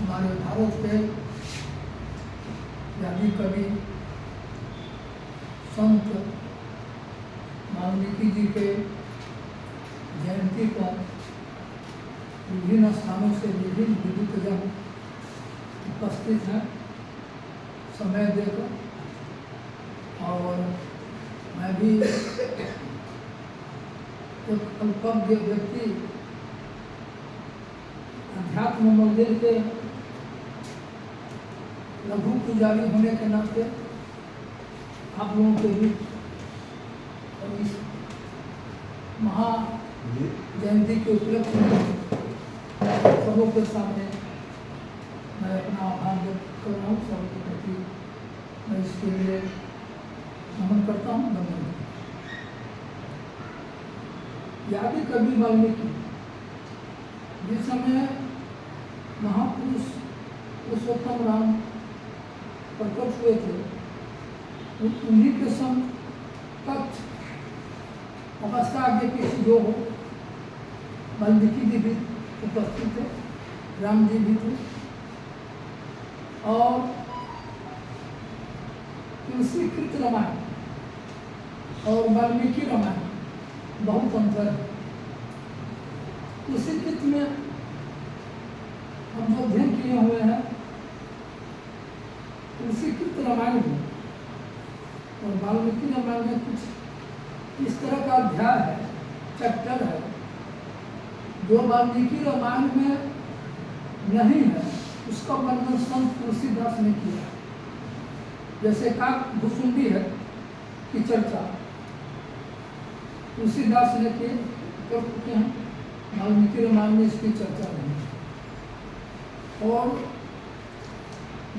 हमारे भारत के आदि कवि संत वाल्मीकि जी के जयंती पर विभिन्न स्थानों से विभिन्न विद्वतजन उपस्थित हैं समय देकर, और मैं भी एक अल्पज्ञ व्यक्ति अध्यात्म मंदिर के लघु पुजारी होने के नाते आप लोगों के बीच और इस महा जयंती के उपलक्ष्य में सबों के सामने मैं अपना आभार व्यक्त कर रहा हूँ। सब के प्रति मैं इसके लिए नमन करता हूँ। धन्यवाद। आदि कवि वाल्मीकि जिस समय महापुरुष पुरुषोत्तम राम प्रकट हुए थे, उन्हीं के समकक्ष अवस्था के किसी जो हो वाल्मीकि जी भी उपस्थित थे, राम जी भी थे, और तुलसीकृत रामायण और वाल्मीकि रामायण बहुत अंतर है। तुलसीकृत में हम जो अध्ययन किए हुए हैं तुलसीकृत रामायण में और वाल्मीकि रामायण में कुछ इस तरह का अध्याय है, चैप्टर है, जो वाल्मीकि रामायण में नहीं है, उसका वर्णन संत तुलसीदास ने किया। जैसे काकभुसुंडी है की चर्चा तुलसीदास ने कर चुके हैं, वाल्मीकि रामायण में इसकी चर्चा नहीं। और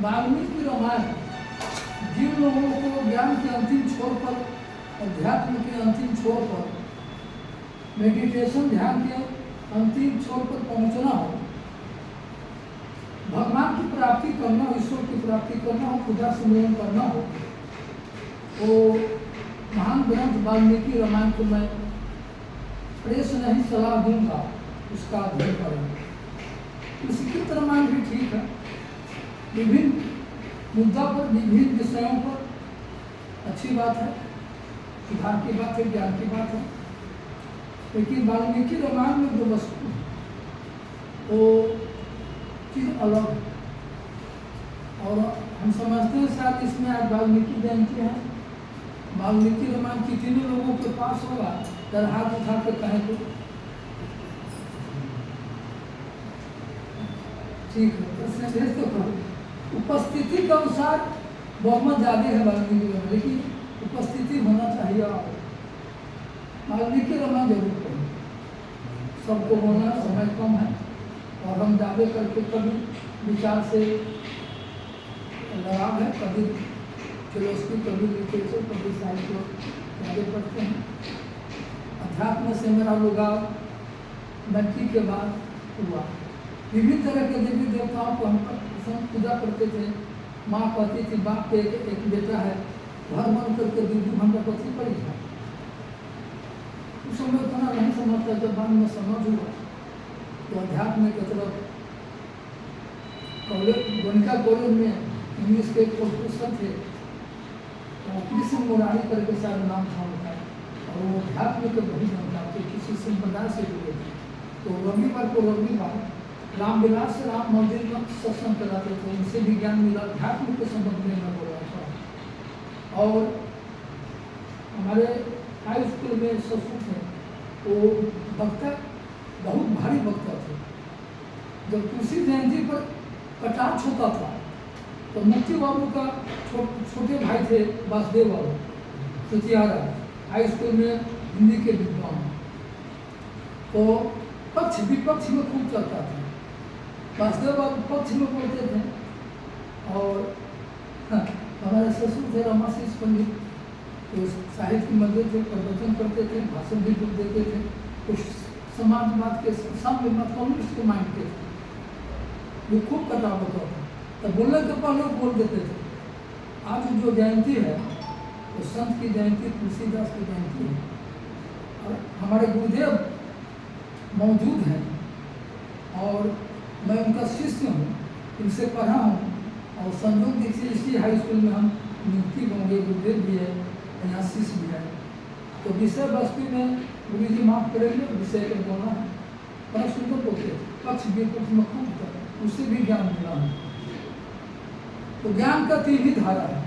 वाल्मीकि रामायण जिन लोगों को ज्ञान के अंतिम छोर पर, अध्यात्म के अंतिम छोर पर, मेडिटेशन ध्यान के अंतिम छोर पर पहुंचना हो, भगवान की प्राप्ति करना हो, ईश्वर की प्राप्ति करना हो, पूजा सुमिरन करना हो, तो महान ग्रंथ वाल्मीकि रामायण को मैं प्रेस नहीं सलाह दूंगा, उसका अध्ययन करेंगे। तुलसीकृत रामायण भी ठीक है, विभिन्न मुद्दा पर, विभिन्न विषयों पर अच्छी बात है, सुधार की बात है, ज्ञान की बात है, लेकिन वाल्मीकि रामायण में जो वस्तु है वो चीज़ अलग है। और हम समझते हैं शायद इसमें आज वाल्मीकि जयंती है, वाल्मीकि रामायण कितने लोगों के पास होगा, जरा हाथ उठा के कहें तो ठीक है। तो उपस्थिति के अनुसार बहुमत ज़्यादा है वाल्मीकि रामायण, लेकिन उपस्थिति होना चाहिए। वाल्मीकि रामायण जरूर पढ़ें, सबको होना, समय कम है और हम ज़्यादा करके कभी विचार से लगाव है, कभी फिलोसफी, कभी लिटरेचर, कभी साहित्य ज़्यादा पढ़ते हैं। अध्यात्म से मेरा लगाव मैट्रिक के बाद हुआ। विभिन्न तरह के देवी देवताओं को हम पूजा करते थे। माँ कहती थी बाप के एक बेटा है, घर बन करके दीदी घंटा पति पड़ी था। उस समय उतना नहीं समझता, जब बाद में समझ हुआ तो अध्यात्म की तरफ कॉलेज, गोयनका कॉलेज में इंग्लिश के प्रोफेसर थे, कृष्ण मुरारी करके शायद नाम था उनका, और वो अध्यात्म के वही जनता थे, किसी संप्रदाय से जुड़े थे। तो रविवार को रविवार रामविलास राम मंदिर में सत्संग कराते थे, उनसे भी ज्ञान मिला, अध्यात्म के संबंध में मैं बोल रहा था। और हमारे हाई स्कूल में ससुर थे, वो वक्ता बहुत भारी वक्ता थे। जब तुलसी जयंती पर कटाक्ष होता था तो मुक्ति बाबू का छोटे भाई थे वासुदेव बाबू सचियारा, हाई स्कूल में हिंदी के विद्वान, तो पक्ष विपक्ष में खूब चलता था। वासुदेव बाबू पक्ष में बोलते थे और हमारे ससुर थे रमाशीष पंडित, तो साहित्य मंदिर थे, प्रवचन करते थे, भाषण भी देते थे, कुछ समाजवाद के सामने कम्युनिस्ट के माइंड के थे, वो खूब कटाव होता था। तो बोलने के पहले बोल देते थे। आज जो जयंती है वो संत की जयंती, तुलसीदास की जयंती है, और हमारे गुरुदेव मौजूद हैं और मैं उनका शिष्य हूँ, इनसे पढ़ा हूँ और संयोग दीक्षित इसी हाई स्कूल में हम नियुक्ति होंगे, गुरुदेव भी है, यहाँ शिष्य भी है। तो विषय वस्तु में गुरु जी माफ करेंगे, विषय का बोलना है बड़ा सुंदर बोलते पक्ष विपक्ष में खूब उससे भी ज्ञान मिला है। तो ज्ञान का तीन ही धारा है,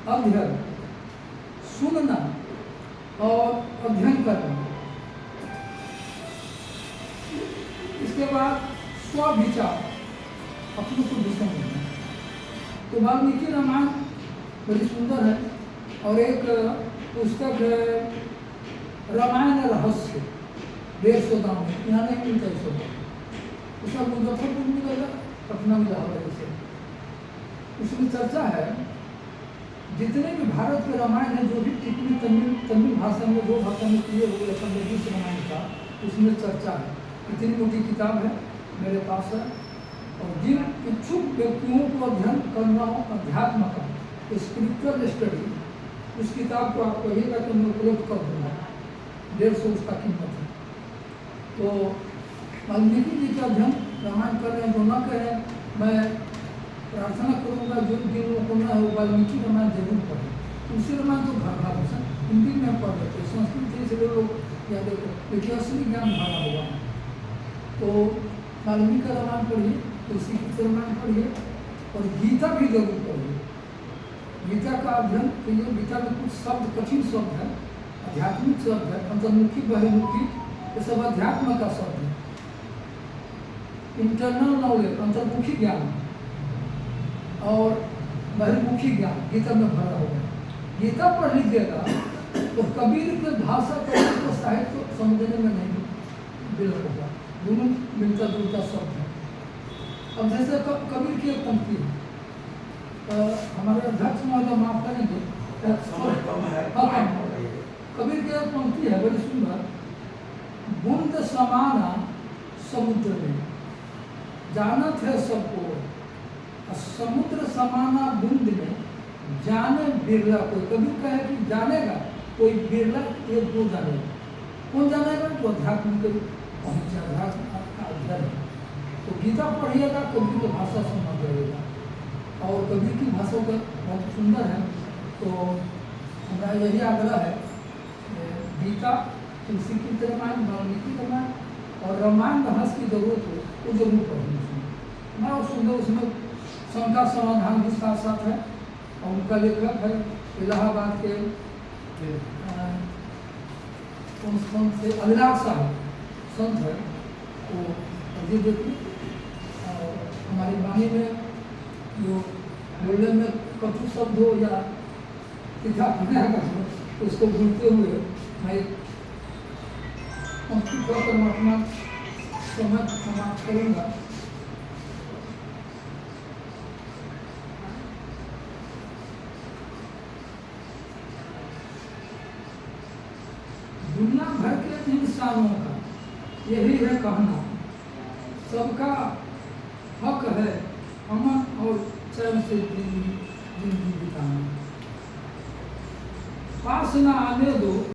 अध्ययन, सुनना और अध्ययन करना। इसके बाद स्वविचार, अपने को भी समझना। तो वाल्मीकि रामायण बड़ी सुंदर है। और एक पुस्तक है रामायण रहस्य, 150 दाम में, यहाँ नहीं मिलता है सब, उसका मुजफ्फरपुर में मिलेगा, पटना में जाओगे से। उसमें चर्चा है जितने भी भारत के रामायण है, जो भी टिप्पणी तमिल भाषा में, दो भाषा में किए हुए संबंधित रामायण का, उसमें चर्चा है। इतनी मोटी किताब है, मेरे पास है। और जिन इच्छुक व्यक्तियों को अध्ययन करना हो अध्यात्म का, स्पिरिचुअल स्टडी, उस किताब को आप कहिएगा तो मैं उपलब्ध कर दूँगा, 150 उसका कीमत है। तो वाल्मीकि जी का अध्ययन रामायण कर रहे हैं, जो न करें, मैं प्रार्थना करूँगा जो जिन लोगों को ना हो वाल्मीकि रामायण जरूर पढ़ें। तुलसी रामायण तो घर भाषा हिंदी में पढ़ लेते, संस्कृत से लोग याद रखो, लेकिन असली ज्ञान भरा हुआ है। तो वाल्मीकि का रामायण पढ़िए, तुलसी की रामायण पढ़िए, और गीता भी जरूर पढ़िए। गीता का अध्ययन कीजिए। गीता में कुछ शब्द कठिन शब्द है, आध्यात्मिक शब्द है, अंतर्मुखी बहिर्मुखी, ये सब अध्यात्म का शब्द है। इंटरनल नॉलेज, अंतर्मुखी ज्ञान और बहिर्मुखी ज्ञान गीता में भरा हुआ है। गीता पढ़ लीजिएगा तो कबीर के भाषा को साहित्य समझने में नहीं विलंब होगा, दोनों मिलता जुलता शब्द है। अब जैसे कबीर की एक पंक्ति है, हमारे अध्यक्ष महोदय माफ करेंगे, कबीर की एक पंक्ति है बड़ी सुंदर, बूंद समाना समुद्र में जानत है सबको, समुद्र समाना बूंद में जाने बिरला कोई। कबीर कहे कि जानेगा कोई बिरला, एक दो जानेगा। कौन जानेगा? तो अध्यात्म के पहुँचे, अध्यात्म का अध्ययन है। तो गीता पढ़िएगा, कबीर की भाषा समझ जाएगा, और कबीर की भाषा का बहुत सुंदर है। तो हमारा यही आग्रह है, गीता, तुलसी की रामायण, वाल्मीकि रामायण और रामायण रहस्य की जरूरत हो वो जरूर पढ़ें। उसमें बहुत सुंदर, उसमें शंका समाधान भी साथ साथ है। और उनका लेखक है इलाहाबाद के संत से अभिलाष साहब संत है, वो अजीब व्यक्ति। और हमारी वाणी में जो बोलने में कटु शब्द हो या सीधा बनेगा, उसको भूलते हुए मैं पंक्ति कहकर मैं अपना समय समाप्त करूँगा। दुनिया भर के इंसानों का यही है कहना, सबका हक है अमन और चैन से जिंदगी बिताना। पास न आने दो